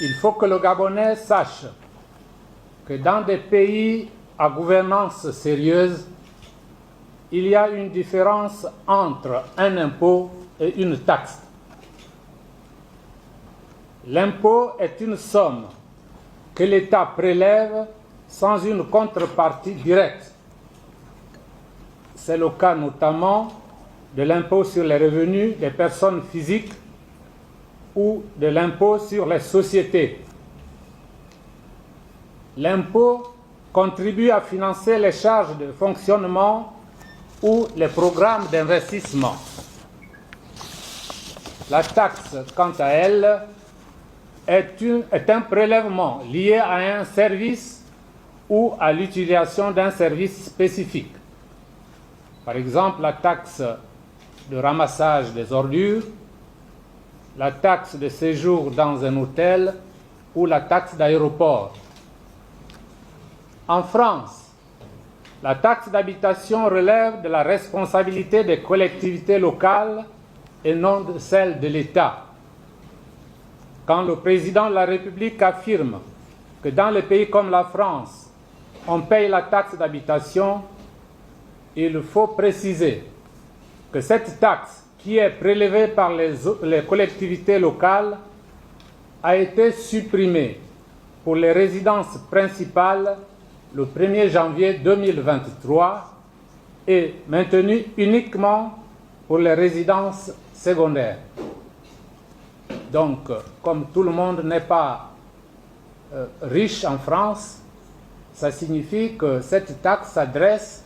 il faut que le Gabonais sache que dans des pays à gouvernance sérieuse, il y a une différence entre un impôt et une taxe. L'impôt est une somme que l'État prélève sans une contrepartie directe. C'est le cas notamment de l'impôt sur les revenus des personnes physiques ou de l'impôt sur les sociétés. L'impôt contribue à financer les charges de fonctionnement ou les programmes d'investissement. La taxe, quant à elle, est un prélèvement lié à un service ou à l'utilisation d'un service spécifique. Par exemple, la taxe de ramassage des ordures, la taxe de séjour dans un hôtel ou la taxe d'aéroport. En France, la taxe d'habitation relève de la responsabilité des collectivités locales et non de celle de l'État. Quand le président de la République affirme que dans les pays comme la France, on paye la taxe d'habitation, il faut préciser que cette taxe, qui est prélevée par les collectivités locales, a été supprimée pour les résidences principales le 1er janvier 2023 et maintenue uniquement pour les résidences secondaires. Donc, comme tout le monde n'est pas riche en France, ça signifie que cette taxe s'adresse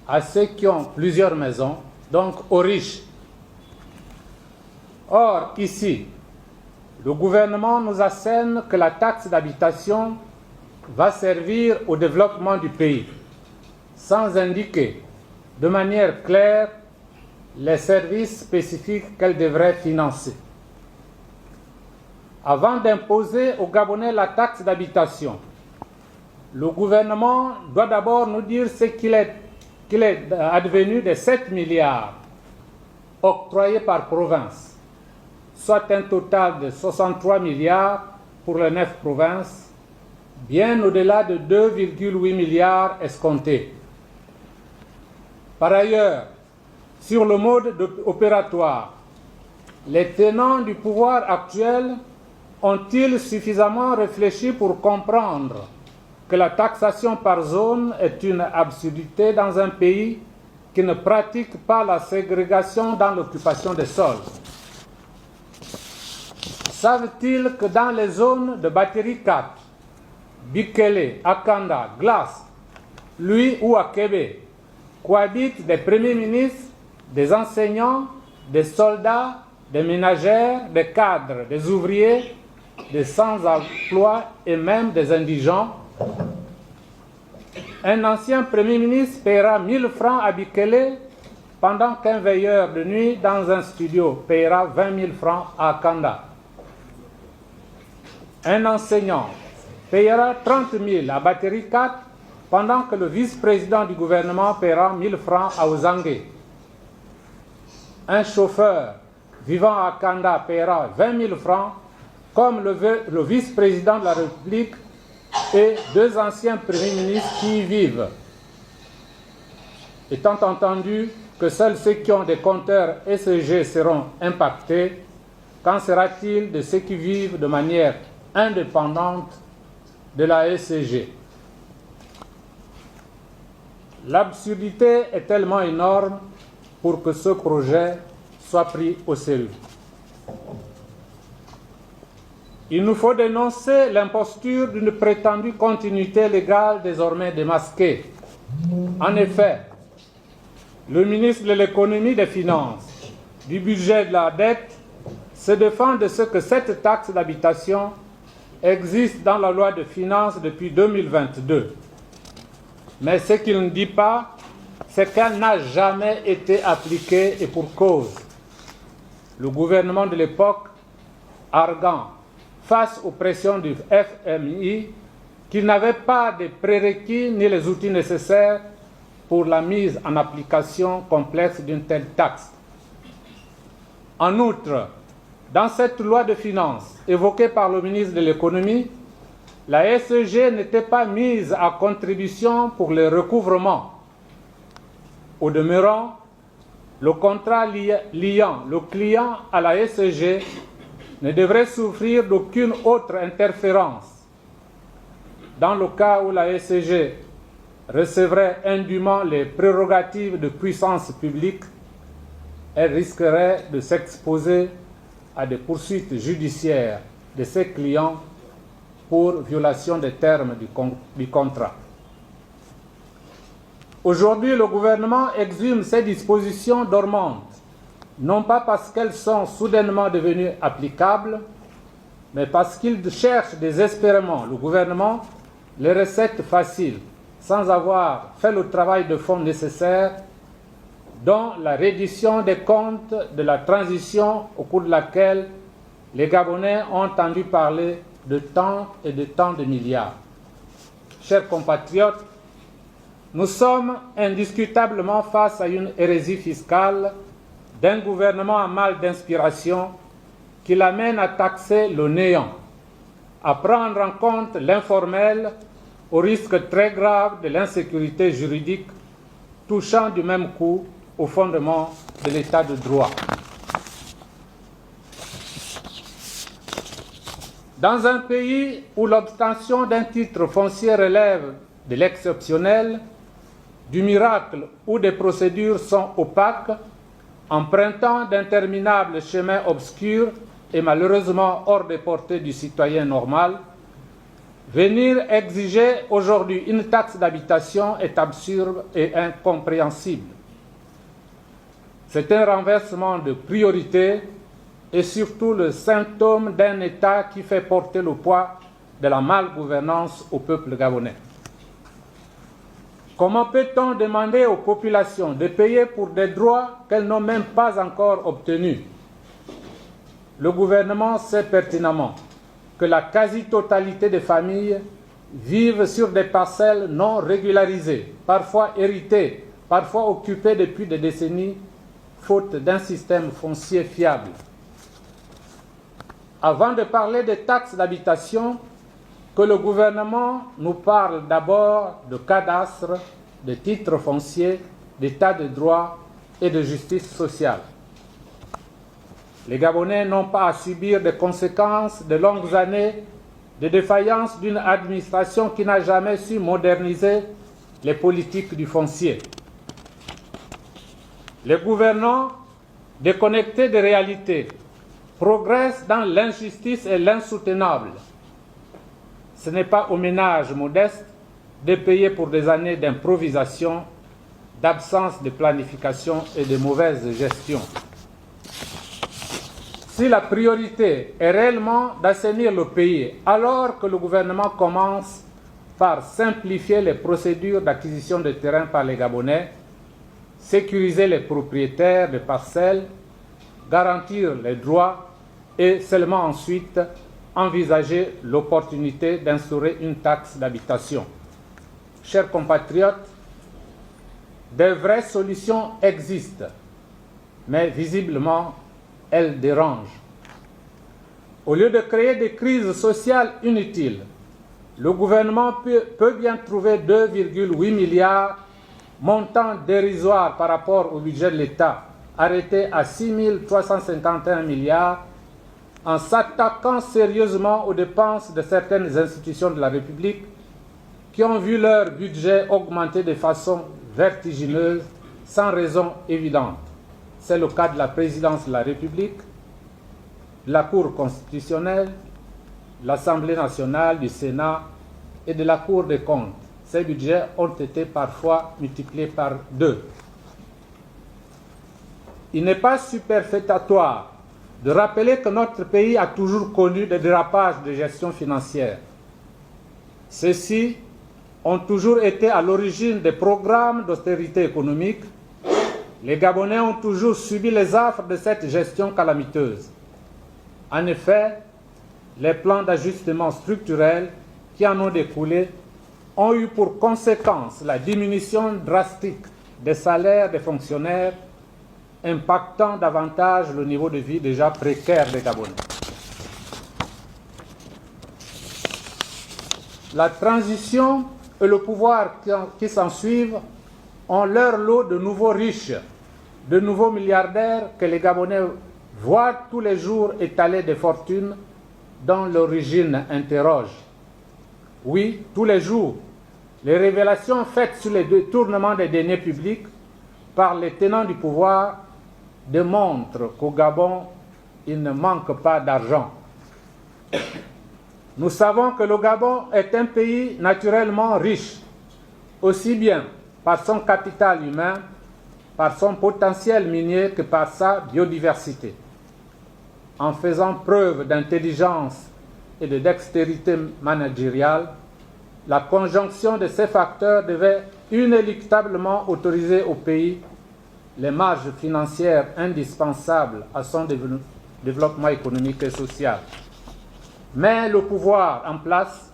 à ceux qui ont plusieurs maisons, donc aux riches. Or, ici, le gouvernement nous assène que la taxe d'habitation va servir au développement du pays, sans indiquer de manière claire les services spécifiques qu'elle devrait financer. Avant d'imposer aux Gabonais la taxe d'habitation, le gouvernement doit d'abord nous dire ce qu'il est advenu des 7 milliards octroyés par province, soit un total de 63 milliards pour les 9 provinces, bien au-delà de 2,8 milliards escomptés. Par ailleurs, sur le mode opératoire, les tenants du pouvoir actuel ont-ils suffisamment réfléchi pour comprendre que la taxation par zone est une absurdité dans un pays qui ne pratique pas la ségrégation dans l'occupation des sols? Savent-ils que dans les zones de Battery 4, Bikele, Akanda, Glace, Lui ou Akebe, cohabitent des premiers ministres, des enseignants, des soldats, des ménagères, des cadres, des ouvriers, des sans-emploi et même des indigents? Un ancien Premier ministre paiera 1000 francs à Bikele pendant qu'un veilleur de nuit dans un studio paiera 20 000 francs à Akanda. Un enseignant paiera 30 000 à Battery 4 pendant que le vice-président du gouvernement paiera 1000 francs à Ozangue. Un chauffeur vivant à Akanda paiera 20 000 francs comme le vice-président de la République et 2 anciens premiers ministres qui y vivent. Étant entendu que seuls ceux qui ont des compteurs ECG seront impactés, qu'en sera-t-il de ceux qui vivent de manière indépendante de la ECG? L'absurdité est tellement énorme pour que ce projet soit pris au sérieux. Il nous faut dénoncer l'imposture d'une prétendue continuité légale désormais démasquée. En effet, le ministre de l'Économie et des Finances, du budget et de la dette se défend de ce que cette taxe d'habitation existe dans la loi de finances depuis 2022. Mais ce qu'il ne dit pas, c'est qu'elle n'a jamais été appliquée et pour cause. Le gouvernement de l'époque, arguant face aux pressions du FMI, qu'il n'avait pas de prérequis ni les outils nécessaires pour la mise en application complexe d'une telle taxe. En outre, Dans cette loi de finances évoquée par le ministre de l'Économie, la SEG n'était pas mise à contribution pour le recouvrement. Au demeurant, le contrat liant le client à la SEG ne devrait souffrir d'aucune autre interférence. Dans le cas où la SEG recevrait indûment les prérogatives de puissance publique, elle risquerait de s'exposer à des poursuites judiciaires de ses clients pour violation des termes du contrat. Aujourd'hui, le gouvernement exhume ces dispositions dormantes, non pas parce qu'elles sont soudainement devenues applicables, mais parce qu'il cherche désespérément, le gouvernement, les recettes faciles, sans avoir fait le travail de fond nécessaire, dont la reddition des comptes de la transition au cours de laquelle les Gabonais ont entendu parler de tant et de tant de milliards. Chers compatriotes, nous sommes indiscutablement face à une hérésie fiscale d'un gouvernement à mal d'inspiration qui l'amène à taxer le néant, à prendre en compte l'informel au risque très grave de l'insécurité juridique touchant du même coup au fondement de l'état de droit. Dans un pays où l'obtention d'un titre foncier relève de l'exceptionnel, du miracle où des procédures sont opaques, empruntant d'interminables chemins obscurs et malheureusement hors de portée du citoyen normal, venir exiger aujourd'hui une taxe d'habitation est absurde et incompréhensible. C'est un renversement de priorité et surtout le symptôme d'un État qui fait porter le poids de la malgouvernance au peuple gabonais. Comment peut-on demander aux populations de payer pour des droits qu'elles n'ont même pas encore obtenus? Le gouvernement sait pertinemment que la quasi-totalité des familles vivent sur des parcelles non régularisées, parfois héritées, parfois occupées depuis des décennies, faute d'un système foncier fiable. Avant de parler des taxes d'habitation, que le gouvernement nous parle d'abord de cadastre, de titres fonciers, d'état de droit et de justice sociale. Les Gabonais n'ont pas à subir des conséquences de longues années de défaillance d'une administration qui n'a jamais su moderniser les politiques du foncier. Les gouvernants, déconnectés des réalités, progressent dans l'injustice et l'insoutenable. Ce n'est pas aux ménages modestes de payer pour des années d'improvisation, d'absence de planification et de mauvaise gestion. Si la priorité est réellement d'assainir le pays, alors que le gouvernement commence par simplifier les procédures d'acquisition de terrain par les Gabonais, sécuriser les propriétaires de parcelles, garantir les droits et seulement ensuite envisager l'opportunité d'instaurer une taxe d'habitation. Chers compatriotes, de vraies solutions existent, mais visiblement, elles dérangent. Au lieu de créer des crises sociales inutiles, le gouvernement peut bien trouver 2,8 milliards, montant dérisoire par rapport au budget de l'État, arrêté à 6 351 milliards, en s'attaquant sérieusement aux dépenses de certaines institutions de la République qui ont vu leur budget augmenter de façon vertigineuse sans raison évidente. C'est le cas de la présidence de la République, de la Cour constitutionnelle, de l'Assemblée nationale, du Sénat et de la Cour des comptes. Ces budgets ont été parfois multipliés par 2. Il n'est pas superfétatoire de rappeler que notre pays a toujours connu des dérapages de gestion financière. Ceux-ci ont toujours été à l'origine des programmes d'austérité économique. Les Gabonais ont toujours subi les affres de cette gestion calamiteuse. En effet, les plans d'ajustement structurel qui en ont découlé ont eu pour conséquence la diminution drastique des salaires des fonctionnaires, impactant davantage le niveau de vie déjà précaire des Gabonais. La transition et le pouvoir qui s'ensuivent ont leur lot de nouveaux riches, de nouveaux milliardaires que les Gabonais voient tous les jours étaler des fortunes dont l'origine interroge. Oui, tous les jours, les révélations faites sur les détournements des deniers publics par les tenants du pouvoir démontrent qu'au Gabon, il ne manque pas d'argent. Nous savons que le Gabon est un pays naturellement riche, aussi bien par son capital humain, par son potentiel minier que par sa biodiversité. En faisant preuve d'intelligence et de dextérité managériale, la conjonction de ces facteurs devait inéluctablement autoriser au pays les marges financières indispensables à son développement économique et social. Mais le pouvoir en place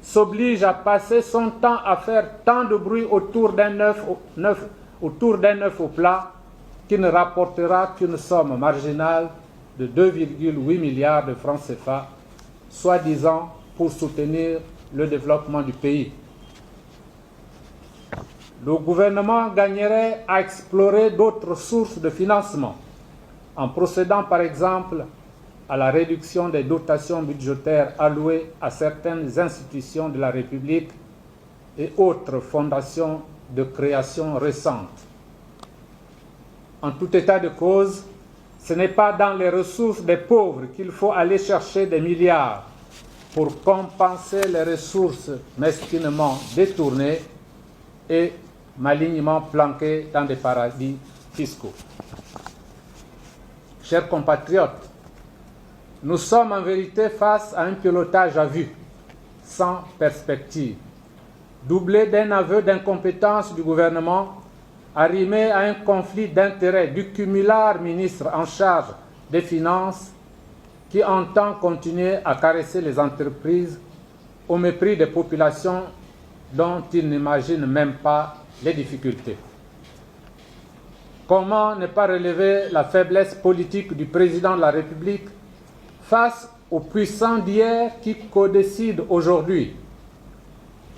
s'oblige à passer son temps à faire tant de bruit autour d'un œuf au plat qui ne rapportera qu'une somme marginale de 2,8 milliards de francs CFA, soi-disant pour soutenir le développement du pays. Le gouvernement gagnerait à explorer d'autres sources de financement, en procédant par exemple à la réduction des dotations budgétaires allouées à certaines institutions de la République et autres fondations de création récentes. En tout état de cause, ce n'est pas dans les ressources des pauvres qu'il faut aller chercher des milliards pour compenser les ressources mesquinement détournées et malignement planquées dans des paradis fiscaux. Chers compatriotes, nous sommes en vérité face à un pilotage à vue, sans perspective, doublé d'un aveu d'incompétence du gouvernement, arrimé à un conflit d'intérêts du cumulard ministre en charge des Finances qui entend continuer à caresser les entreprises au mépris des populations dont il n'imagine même pas les difficultés. Comment ne pas relever la faiblesse politique du président de la République face aux puissants d'hier qui codécident aujourd'hui?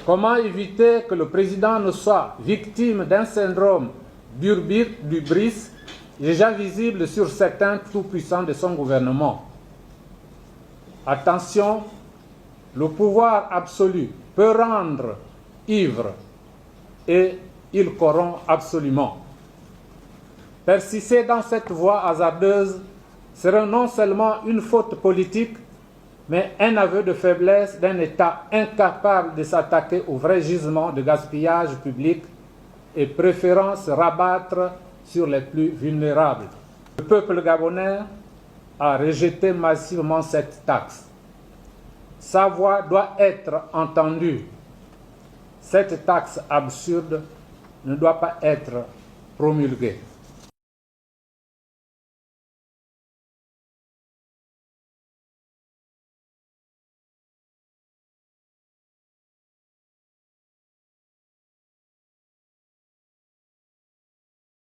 Comment éviter que le président ne soit victime d'un syndrome d'hubris déjà visible sur certains tout-puissants de son gouvernement? Attention, le pouvoir absolu peut rendre ivre et il corrompt absolument. Persister dans cette voie hasardeuse serait non seulement une faute politique, mais un aveu de faiblesse d'un État incapable de s'attaquer au vrai gisement de gaspillage public et préférant se rabattre sur les plus vulnérables. Le peuple gabonais a rejeté massivement cette taxe. Sa voix doit être entendue. Cette taxe absurde ne doit pas être promulguée.